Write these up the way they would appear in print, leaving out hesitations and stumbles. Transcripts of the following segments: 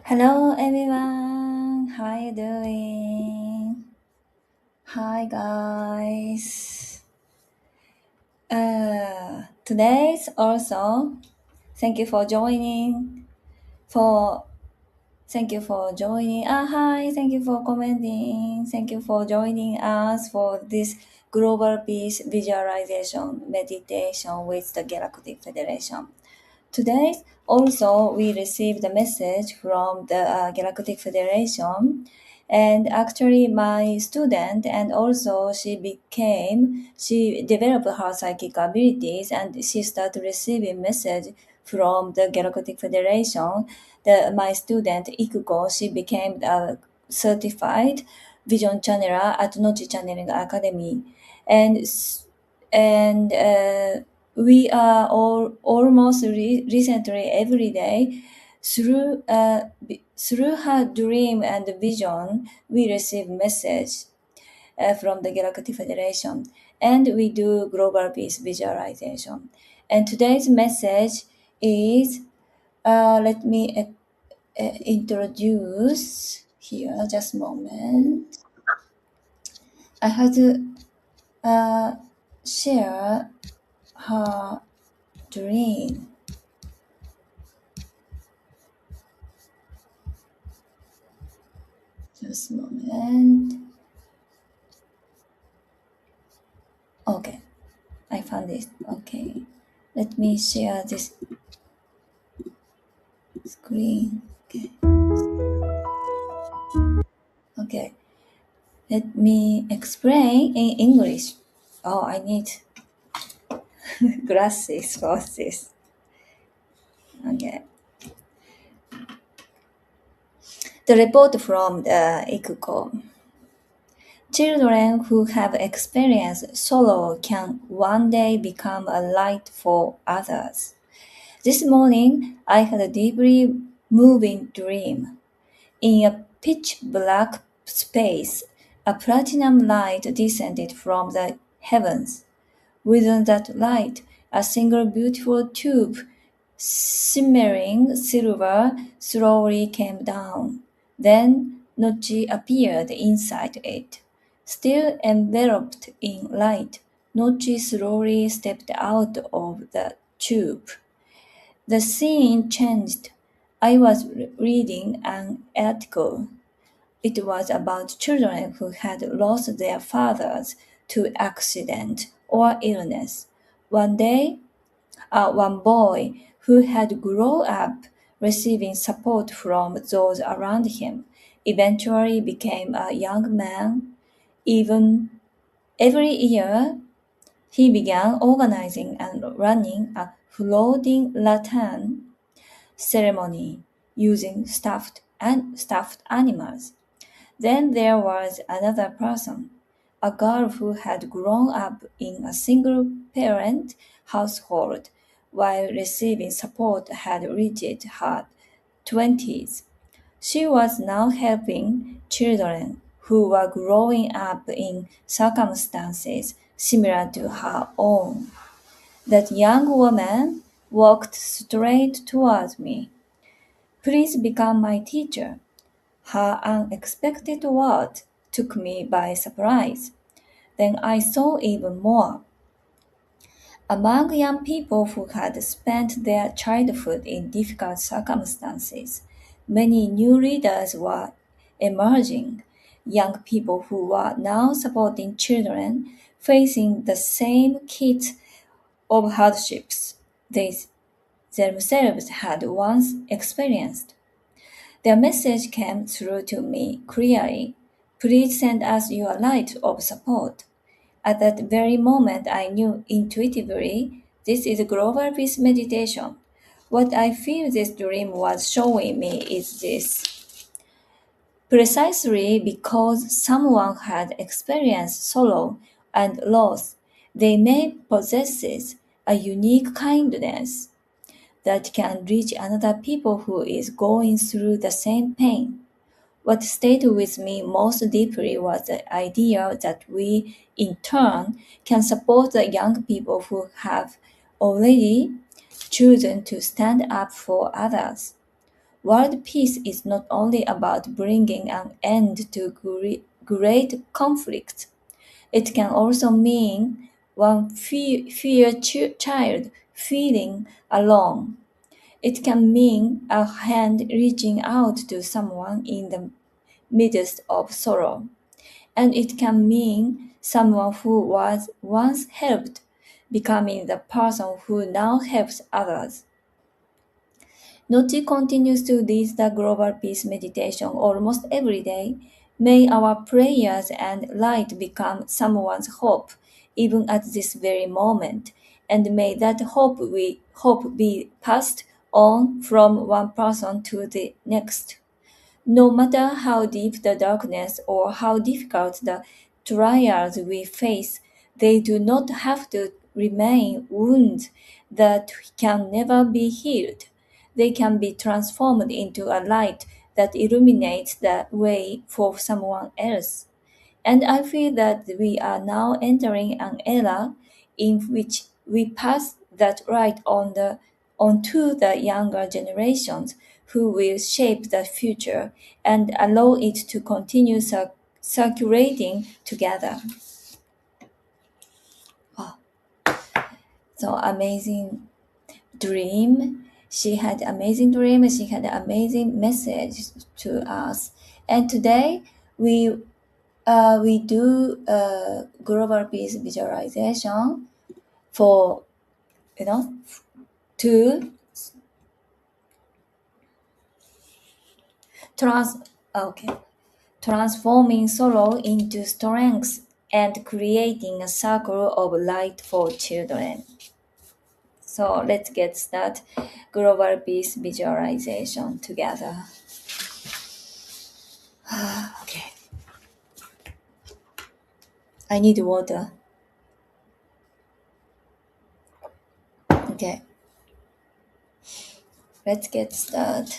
Hello everyone, how are you doing? Hi guys. Today's also thank you for joining. For Thank you for joining. Hi, thank you for commenting. Thank you for joining us for this global peace visualization meditation with the Galactic Federation. Today, also, we received a message from the Galactic Federation, and actually, my student, and also she developed her psychic abilities, and she started receiving message from the Galactic Federation. My student Ikuko, she became a certified vision channeler at NOCCI Channeling Academy, and we are all almost recently every day through her dream and vision we receive message from the Galactic Federation, and we do global peace visualization. And today's message is let me introduce here, just a moment. I had to share her dream. Just a moment. Okay, I found it. Okay, let me share this screen. Okay, let me explain in English. Oh, I need glasses for this. Okay. The report from the Ikuko. Children who have experienced sorrow can one day become a light for others. This morning, I had a deeply moving dream. In a pitch black space, a platinum light descended from the heavens. Within that light, a single beautiful tube, shimmering silver, slowly came down. Then Nochi appeared inside it. Still enveloped in light, Nochi slowly stepped out of the tube. The scene changed. I was reading an article. It was about children who had lost their fathers to accident or illness. One day, one boy who had grown up receiving support from those around him eventually became a young man. Even every year, he began organizing and running a floating lantern ceremony using stuffed animals. Then there was another person, a girl who had grown up in a single parent household while receiving support had reached her 20s. She was now helping children who were growing up in circumstances similar to her own. That young woman walked straight towards me. Please become my teacher. Her unexpected word took me by surprise. Then I saw even more. Among young people who had spent their childhood in difficult circumstances, many new leaders were emerging. Young people who were now supporting children facing the same kit of hardships they themselves had once experienced. Their message came through to me clearly. Please send us your light of support. At that very moment, I knew intuitively this is global peace meditation. What I feel this dream was showing me is this. Precisely because someone had experienced sorrow and loss, they may possess a unique kindness that can reach another people who is going through the same pain. What stayed with me most deeply was the idea that we, in turn, can support the young people who have already chosen to stand up for others. world peace is not only about bringing an end to great conflicts. It can also mean one fear child feeling alone. It can mean a hand reaching out to someone in the midst of sorrow. And it can mean someone who was once helped becoming the person who now helps others. NOCCI continues to lead the global peace meditation almost every day. May our prayers and light become someone's hope, even at this very moment, and may that hope be passed on from one person to the next. No matter how deep the darkness or how difficult the trials we face, they do not have to remain wounds that can never be healed. They can be transformed into a light that illuminates the way for someone else. And I feel that we are now entering an era in which we pass that right on to the younger generations who will shape the future and allow it to continue circulating together. Oh, so amazing dream. She had amazing dream. She had amazing message to us. And today we do global peace visualization for to trans okay transforming sorrow into strength and creating a circle of light for children. So let's get started global peace visualization together. Okay, I need water. Okay, let's get started.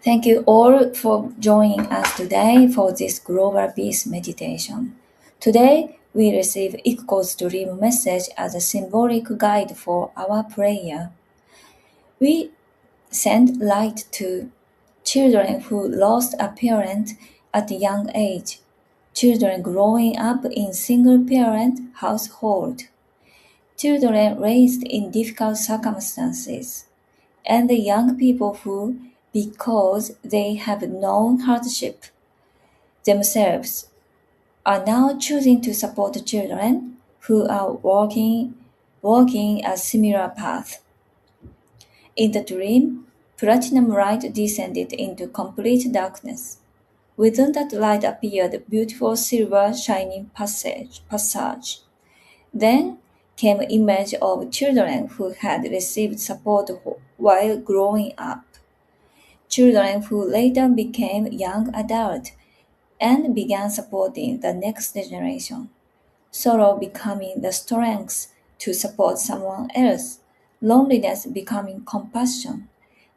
Thank you all for joining us today for this global peace meditation. Today, we receive Ikuko's dream message as a symbolic guide for our prayer. We send light to children who lost a parent at a young age, children growing up in single-parent household, children raised in difficult circumstances, and the young people who, because they have known hardship themselves, are now choosing to support children who are walking a similar path. In the dream, platinum light descended into complete darkness. Within that light appeared a beautiful silver shining passage. Then came an image of children who had received support while growing up. Children who later became young adults and began supporting the next generation. Sorrow becoming the strength to support someone else. Loneliness becoming compassion.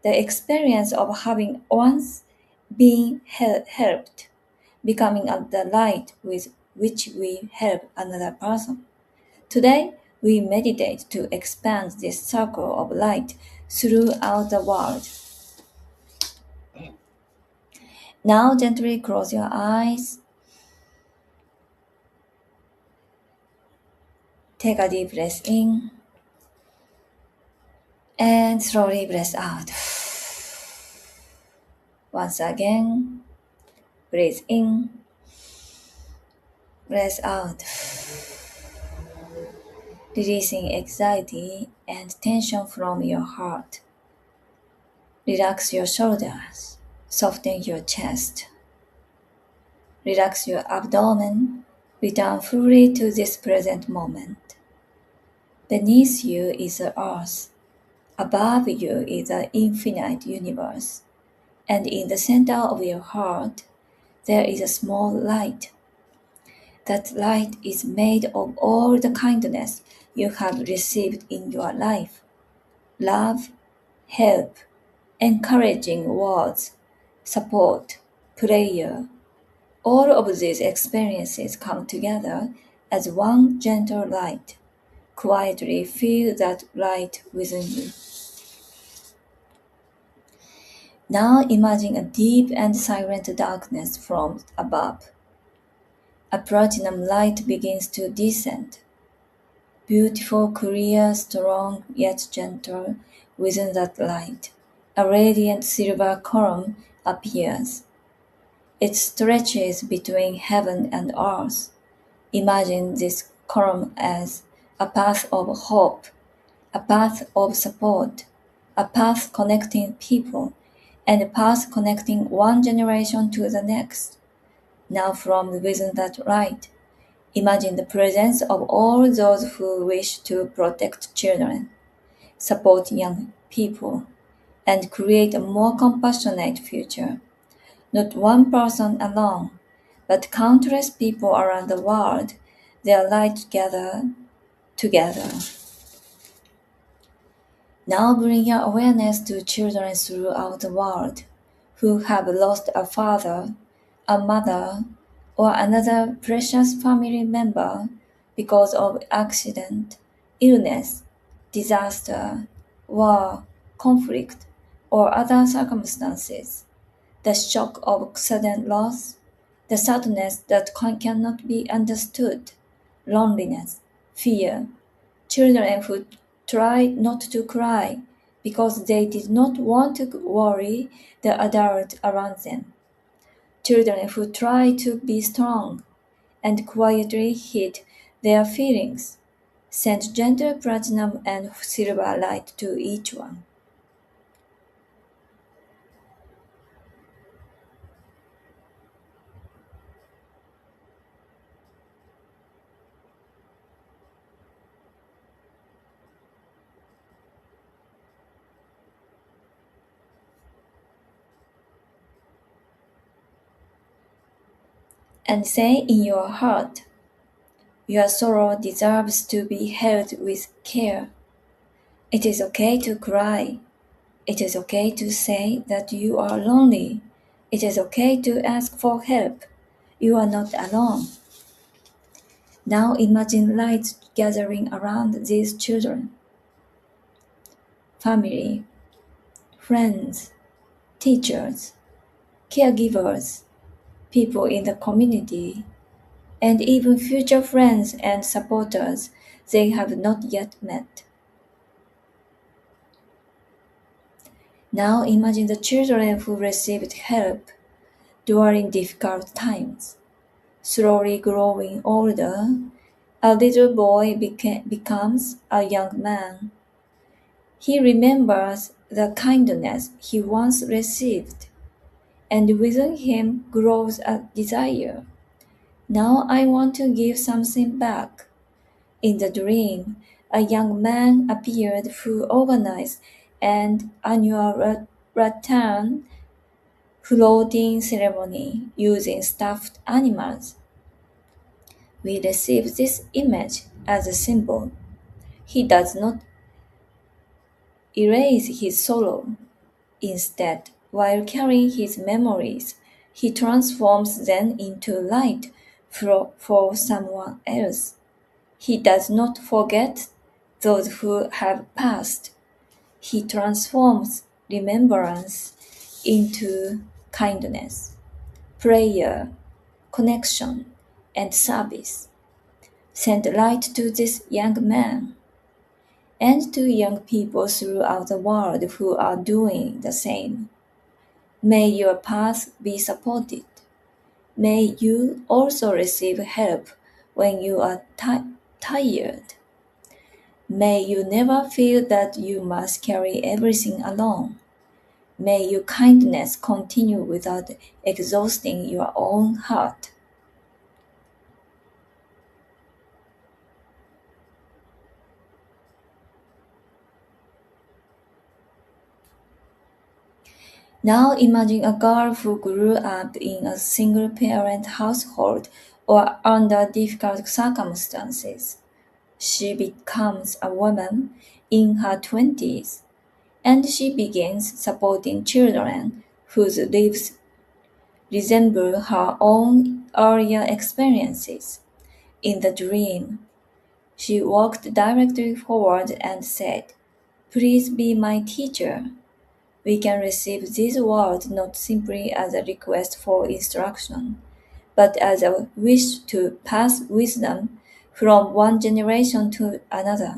The experience of having once been helped becoming the light with which we help another person. Today, we meditate to expand this circle of light throughout the world. Now, gently close your eyes. Take a deep breath in and slowly breath out. Once again, breathe in, breath out, releasing anxiety and tension from your heart. Relax your shoulders, soften your chest, relax your abdomen, return fully to this present moment. Beneath you is the earth, above you is the infinite universe, and in the center of your heart there is a small light. That light is made of all the kindness you have received in your life. Love, help, encouraging words, support, prayer. All of these experiences come together as one gentle light. Quietly feel that light within you. Now imagine a deep and silent darkness from above. A platinum light begins to descend. Beautiful, clear, strong, yet gentle. Within that light, a radiant silver column appears. It stretches between heaven and earth. Imagine this column as a path of hope, a path of support, a path connecting people, and a path connecting one generation to the next. Now, from within that light, imagine the presence of all those who wish to protect children, support young people, and create a more compassionate future. Not one person alone, but countless people around the world, their light gather together. Now bring your awareness to children throughout the world who have lost a father, a mother, or another precious family member because of accident, illness, disaster, war, conflict, or other circumstances. The shock of sudden loss, the sadness that cannot be understood, loneliness, fear, children who tried not to cry because they did not want to worry the adult around them. Children who try to be strong and quietly hid their feelings. Send gentle platinum and silver light to each one. And say in your heart, your sorrow deserves to be held with care. It is okay to cry. It is okay to say that you are lonely. It is okay to ask for help. You are not alone. Now imagine lights gathering around these children. Family, friends, teachers, caregivers, people in the community, and even future friends and supporters they have not yet met. Now imagine the children who received help during difficult times. Slowly growing older, a little boy becomes a young man. He remembers the kindness he once received, and within him grows a desire. Now I want to give something back. In the dream, a young man appeared who organized an annual rattan floating ceremony using stuffed animals. We receive this image as a symbol. He does not erase his sorrow. Instead, while carrying his memories, he transforms them into light for someone else. He does not forget those who have passed. He transforms remembrance into kindness, prayer, connection, and service. Send light to this young man and to young people throughout the world who are doing the same. May your path be supported. May you also receive help when you are tired. May you never feel that you must carry everything alone. May your kindness continue without exhausting your own heart. Now imagine a girl who grew up in a single parent household or under difficult circumstances. She becomes a woman in her 20s and she begins supporting children whose lives resemble her own earlier experiences. In the dream, she walked directly forward and said, "Please be my teacher." We can receive these words not simply as a request for instruction, but as a wish to pass wisdom from one generation to another.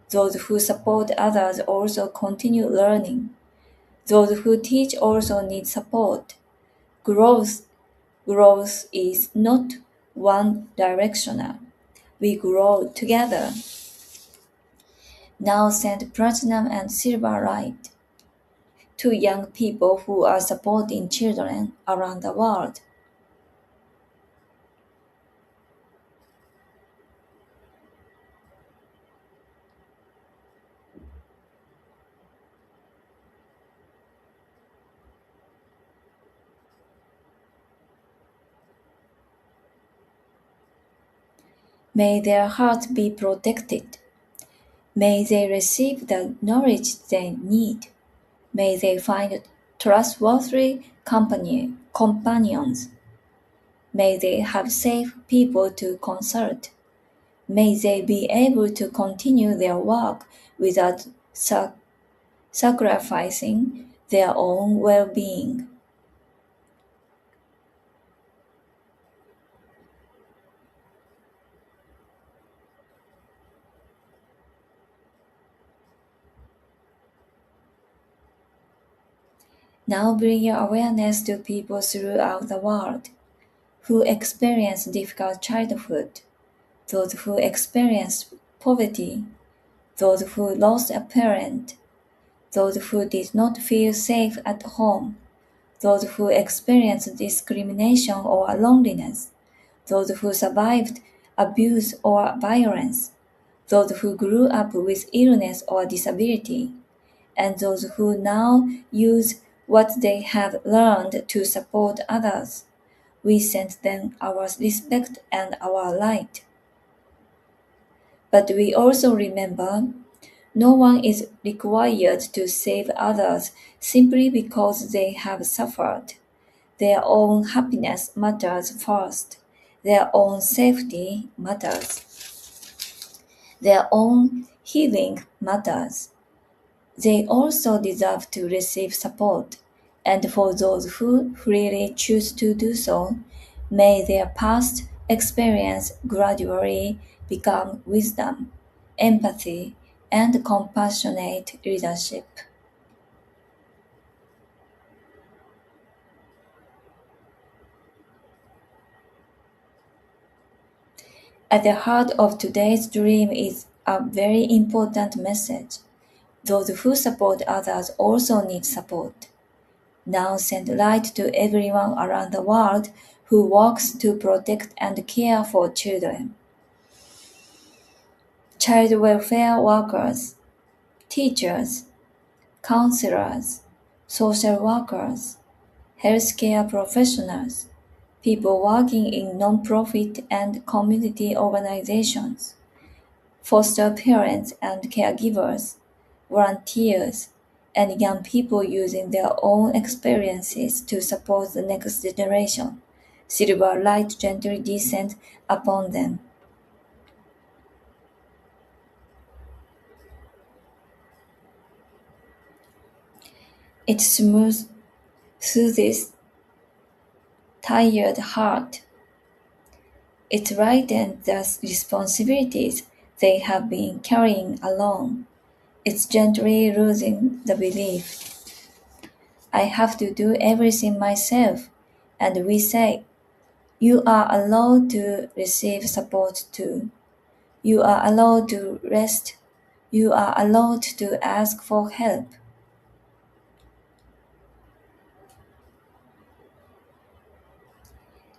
Those who support others also continue learning. Those who teach also need support. Growth, growth is not one directional. We grow together. Now send platinum and silver light to young people who are supporting children around the world. May their hearts be protected. May they receive the knowledge they need. May they find trustworthy companions. May they have safe people to consult. May they be able to continue their work without sacrificing their own well being. Now bring your awareness to people throughout the world who experience difficult childhood, those who experience poverty, those who lost a parent, those who did not feel safe at home, those who experienced discrimination or loneliness, those who survived abuse or violence, those who grew up with illness or disability, and those who now use what they have learned to support others. We send them our respect and our light. But we also remember no one is required to save others simply because they have suffered. Their own happiness matters first. Their own safety matters. Their own healing matters. They also deserve to receive support, and for those who freely choose to do so, may their past experience gradually become wisdom, empathy, and compassionate leadership. At the heart of today's dream is a very important message. Those who support others also need support. Now send light to everyone around the world who works to protect and care for children. Child welfare workers, teachers, counselors, social workers, healthcare professionals, people working in non-profit and community organizations, foster parents and caregivers, volunteers, and young people using their own experiences to support the next generation. Silver light gently descends upon them. It soothes tired heart. It lightens the responsibilities they have been carrying alone. It's gently losing the belief I have to do everything myself. And we say, you are allowed to receive support too. You are allowed to rest. You are allowed to ask for help.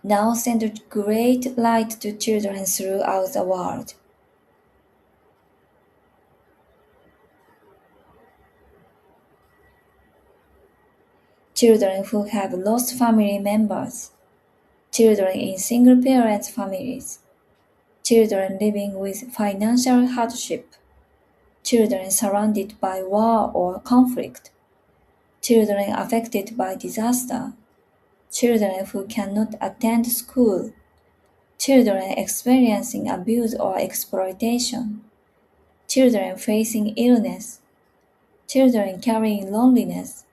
Now send a great light to children throughout the world. Children who have lost family members. children in single-parent families, children living with financial hardship, children surrounded by war or conflict, children affected by disaster, children who cannot attend school, children experiencing abuse or exploitation, children facing illness, children carrying loneliness.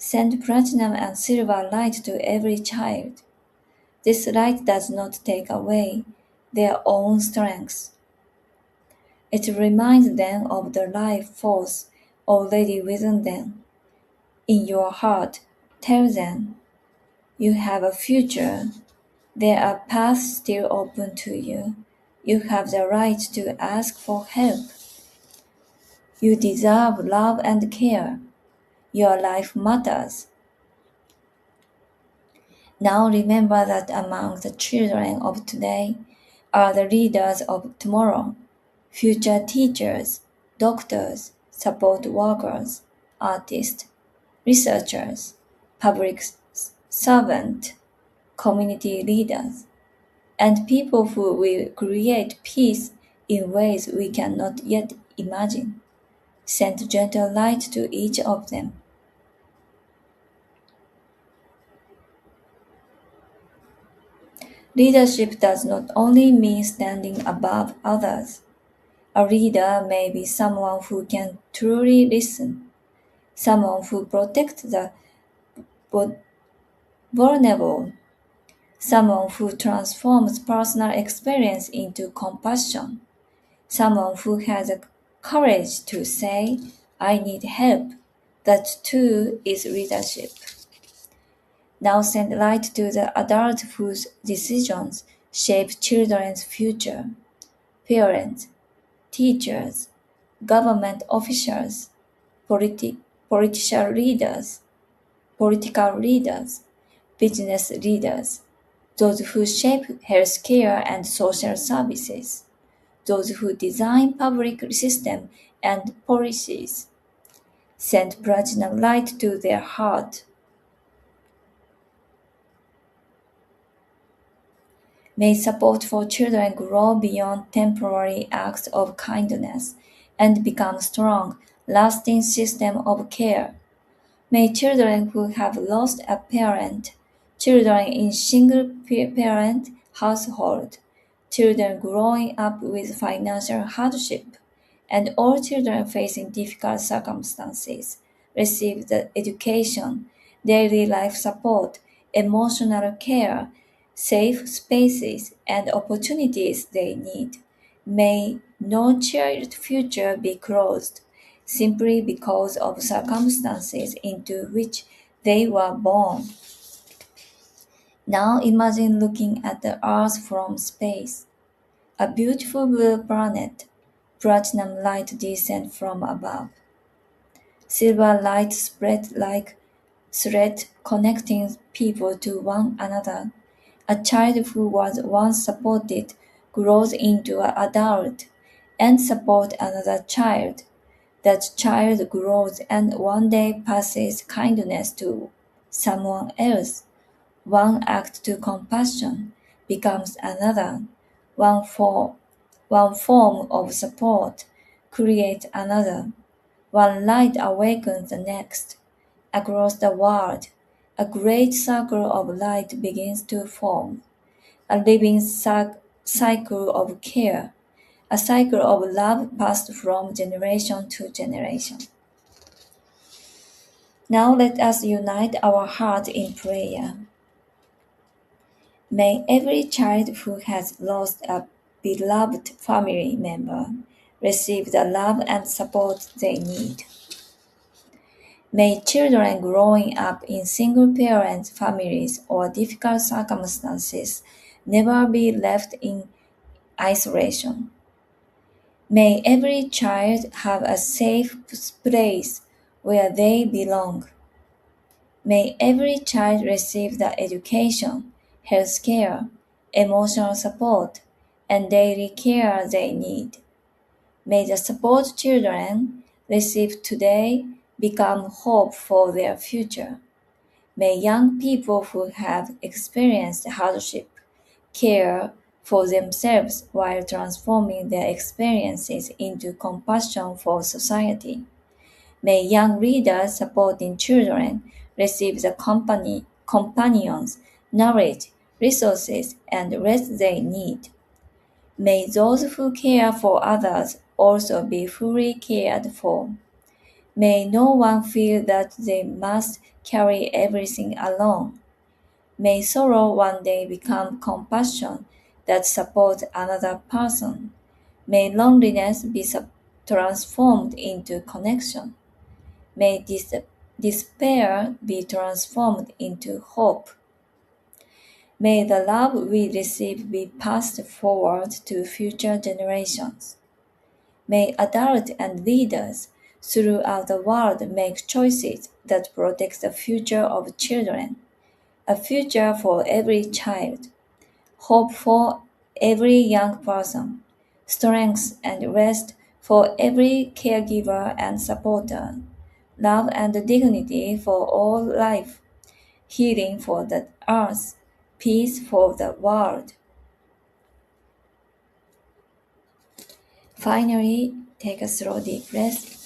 Send platinum and silver light to every child. This light does not take away their own strength. It reminds them of the life force already within them. In your heart, tell them, you have a future. There are paths still open to you. You have the right to ask for help. You deserve love and care. Your life matters. Now remember that among the children of today are the leaders of tomorrow, future teachers, doctors, support workers, artists, researchers, public servants, community leaders, and people who will create peace in ways we cannot yet imagine. Send gentle light to each of them. Leadership does not only mean standing above others. A leader may be someone who can truly listen, someone who protects the vulnerable, someone who transforms personal experience into compassion, someone who has the courage to say, I need help. That too is leadership. Now send light to the adults whose decisions shape children's future. Parents, teachers, government officials, political leaders, business leaders, those who shape healthcare and social services, those who design public systems and policies. Send platinum light to their heart. May support for children grow beyond temporary acts of kindness and become strong, lasting systems of care. May children who have lost a parent, children in single-parent household, children growing up with financial hardship, and all children facing difficult circumstances receive the education, daily life support, emotional care, safe spaces, and opportunities they need. May no child's future be closed simply because of circumstances into which they were born. Now imagine looking at the Earth from space. A beautiful blue planet, platinum light descends from above. Silver light spread like thread connecting people to one another. A child who was once supported grows into an adult and supports another child. That child grows and one day passes kindness to someone else. One act to compassion becomes another. One form of support creates another. One light awakens the next. Across the world, a great circle of light begins to form. A living cycle of care. A cycle of love passed from generation to generation. Now let us unite our hearts in prayer. May every child who has lost a beloved family member receive the love and support they need. May children growing up in single-parent families or difficult circumstances never be left in isolation. May every child have a safe place where they belong. May every child receive the education, health care, emotional support, and daily care they need. May the support children receive today become hope for their future. May young people who have experienced hardship care for themselves while transforming their experiences into compassion for society. May young readers supporting children receive the companions, knowledge, resources, and rest they need. May those who care for others also be fully cared for. May no one feel that they must carry everything alone. May sorrow one day become compassion that supports another person. May loneliness be transformed into connection. May despair be transformed into hope. May the love we receive be passed forward to future generations. May adults and leaders throughout the world make choices that protect the future of children, a future for every child, hope for every young person, strength and rest for every caregiver and supporter, love and dignity for all life, healing for the earth, peace for the world. Finally, take a slow deep breath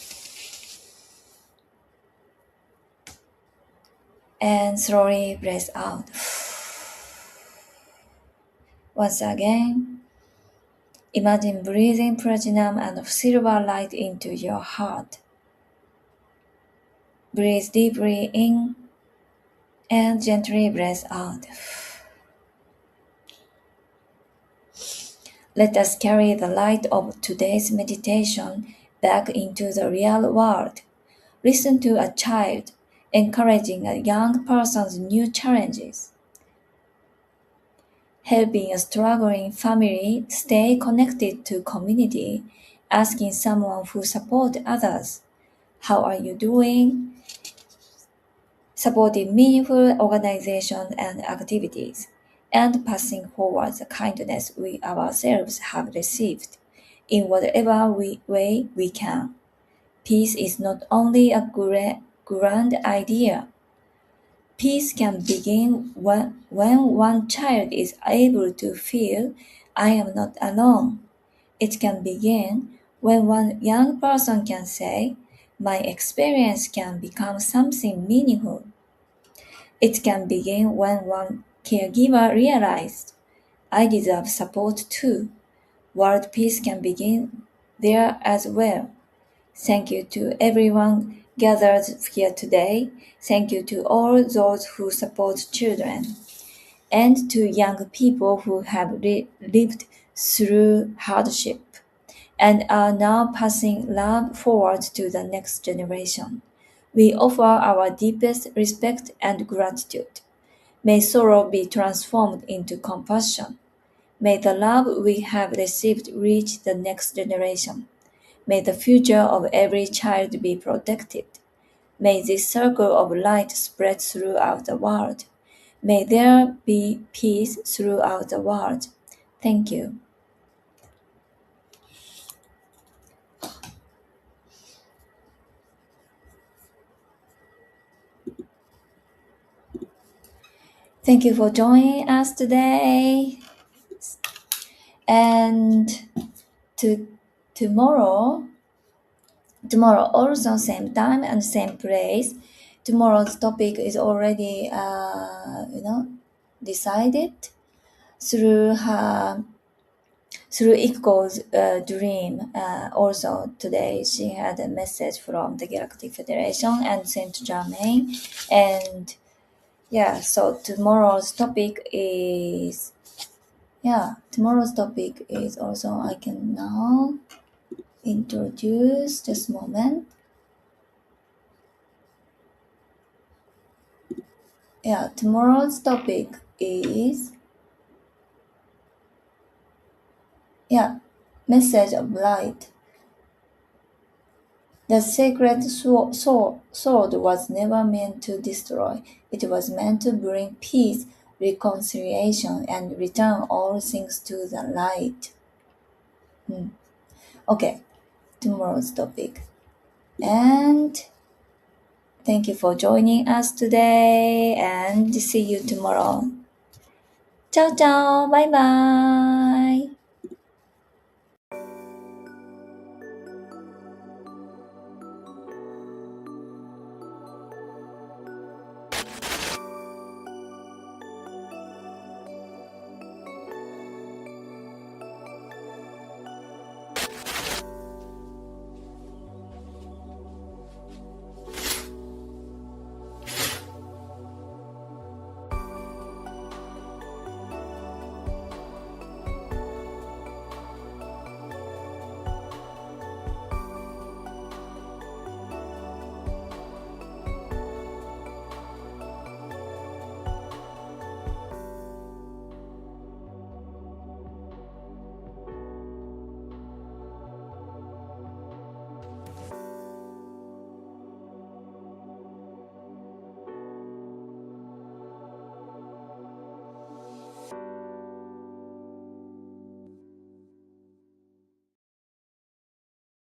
and slowly breathe out. Once again, imagine breathing platinum and silver light into your heart. Breathe deeply in and gently breathe out. Let us carry the light of today's meditation back into the real world. Listen to a child encouraging a young person's new challenges. Helping a struggling family stay connected to community, asking someone who support others, "How are you doing?" Supporting meaningful organizations and activities, and passing forward the kindness we ourselves have received in whatever way we can. Peace is not only a grand idea. Peace can begin when one child is able to feel, "I am not alone." It can begin when one young person can say, "My experience can become something meaningful." It can begin when one caregiver realized, "I deserve support too." World peace can begin there as well. Thank you to everyone gathered here today. Thank you to all those who support children and to young people who have lived through hardship and are now passing love forward to the next generation. We offer our deepest respect and gratitude. May sorrow be transformed into compassion. May the love we have received reach the next generation. May the future of every child be protected. May this circle of light spread throughout the world. May there be peace throughout the world. Thank you. Thank you for joining us today. And to tomorrow also same time and same place. Tomorrow's topic is already decided through Iko's dream. Also today she had a message from the Galactic Federation and Saint Germain. And yeah, so tomorrow's topic is also, I can now introduce, just a moment. Yeah, tomorrow's topic is message of light. The sacred sword was never meant to destroy. It was meant to bring peace, reconciliation, and return all things to the light. Okay, tomorrow's topic. And Thank you for joining us today and see you tomorrow. Ciao, ciao. Bye bye.